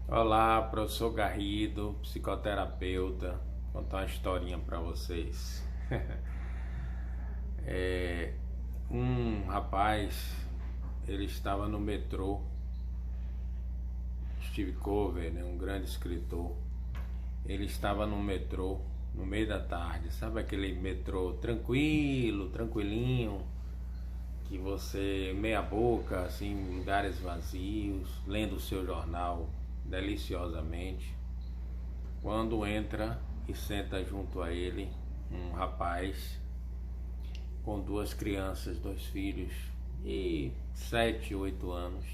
Olá, professor Garrido, psicoterapeuta. Vou contar uma historinha para vocês. Um rapaz, ele estava no metrô, Steve Covey, né, um grande escritor. Ele estava no metrô, no meio da tarde, sabe aquele metrô tranquilo, tranquilinho, que você meia boca, assim, em lugares vazios, lendo o seu jornal deliciosamente. Quando entra e senta junto a ele um rapaz com duas crianças, dois filhos de 7, 8 anos.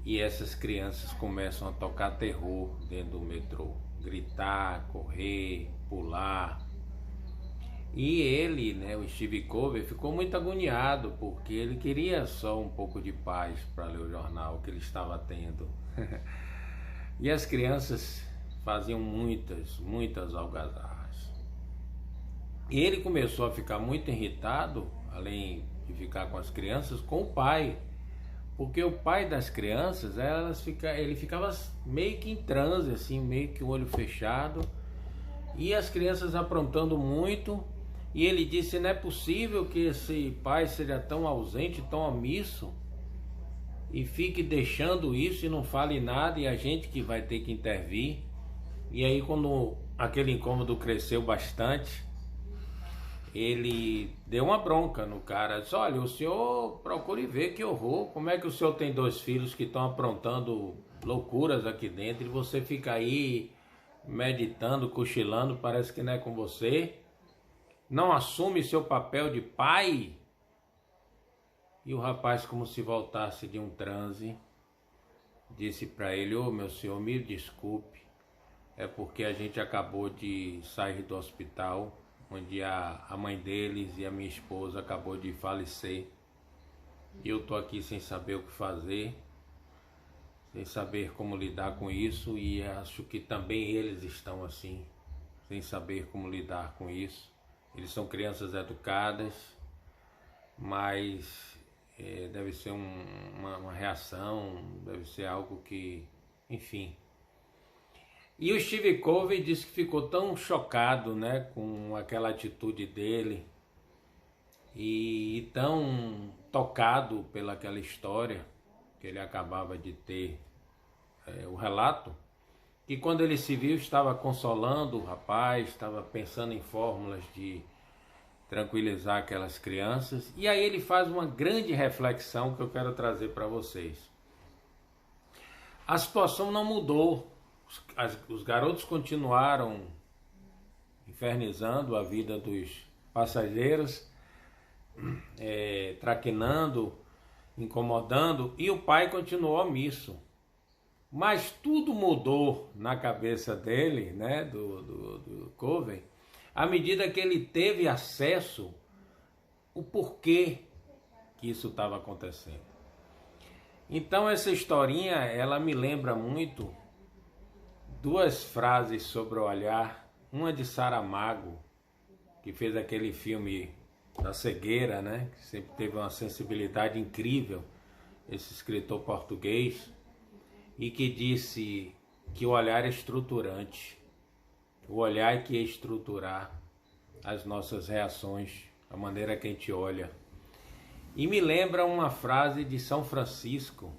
E essas crianças começam a tocar terror dentro do metrô, gritar, correr, pular. E ele, né, o Steve Covey, ficou muito agoniado porque ele queria só um pouco de paz para ler o jornal que ele estava tendo. E as crianças faziam muitas algazarras. E ele começou a ficar muito irritado, além de ficar com as crianças, com o pai. Porque o pai das crianças, ele ficava meio que em transe, assim, meio que o olho fechado. E as crianças aprontando muito. E ele disse: não é possível que esse pai seja tão ausente, tão omisso, e fique deixando isso e não fale nada, e a gente que vai ter que intervir. E aí, quando aquele incômodo cresceu bastante, ele deu uma bronca no cara. Disse: olha, o senhor procure ver, que horror, como é que o senhor tem dois filhos que estão aprontando loucuras aqui dentro e você fica aí meditando, cochilando, parece que não é com você, não assume seu papel de pai? E o rapaz, como se voltasse de um transe, disse para ele: ô meu senhor, me desculpe, é porque a gente acabou de sair do hospital, onde a mãe deles e a minha esposa acabou de falecer. E eu tô aqui sem saber o que fazer, sem saber como lidar com isso, e acho que também eles estão assim, sem saber como lidar com isso. Eles são crianças educadas, mas deve ser uma reação, deve ser algo que, enfim. E o Steve Covey disse que ficou tão chocado, né, com aquela atitude dele e tão tocado pelaquela história que ele acabava de ter, o relato, que quando ele se viu estava consolando o rapaz, estava pensando em fórmulas de tranquilizar aquelas crianças. E aí ele faz uma grande reflexão que eu quero trazer para vocês. A situação não mudou, os garotos continuaram infernizando a vida dos passageiros, traquinando, incomodando, e o pai continuou omisso. Mas tudo mudou na cabeça dele, né, do Covey, à medida que ele teve acesso o porquê que isso estava acontecendo. Então essa historinha, ela me lembra muito duas frases sobre o olhar, uma de Saramago, que fez aquele filme da cegueira, né, que sempre teve uma sensibilidade incrível, esse escritor português, e que disse que o olhar é estruturante. O olhar é que ia estruturar as nossas reações, a maneira que a gente olha. E me lembra uma frase de São Francisco,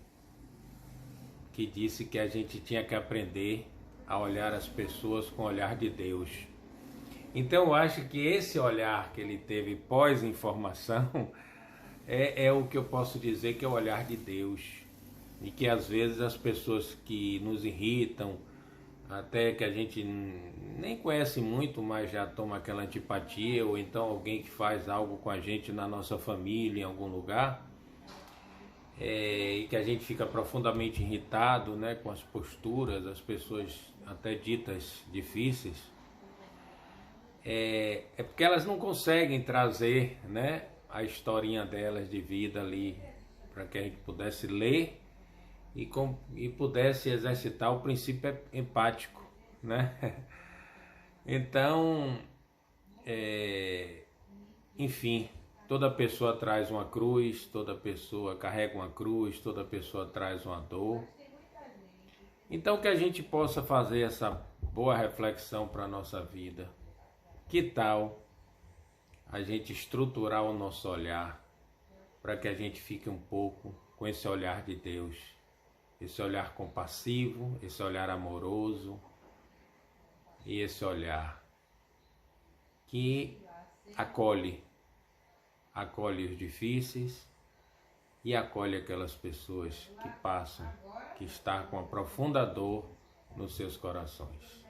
que disse que a gente tinha que aprender a olhar as pessoas com o olhar de Deus. Então eu acho que esse olhar que ele teve pós-informação é o que eu posso dizer que é o olhar de Deus. E que às vezes as pessoas que nos irritam, até que a gente nem conhece muito, mas já toma aquela antipatia, ou então alguém que faz algo com a gente na nossa família, em algum lugar, e que a gente fica profundamente irritado, né, com as posturas, as pessoas até ditas difíceis, é porque elas não conseguem trazer, né, a historinha delas de vida ali, para que a gente pudesse ler e pudesse exercitar o princípio empático, né? Então, enfim, toda pessoa traz uma cruz, toda pessoa carrega uma cruz, toda pessoa traz uma dor. Então que a gente possa fazer essa boa reflexão para a nossa vida. Que tal a gente estruturar o nosso olhar para que a gente fique um pouco com esse olhar de Deus, esse olhar compassivo, esse olhar amoroso e esse olhar que acolhe os difíceis e acolhe aquelas pessoas que passam, que estão com uma profunda dor nos seus corações.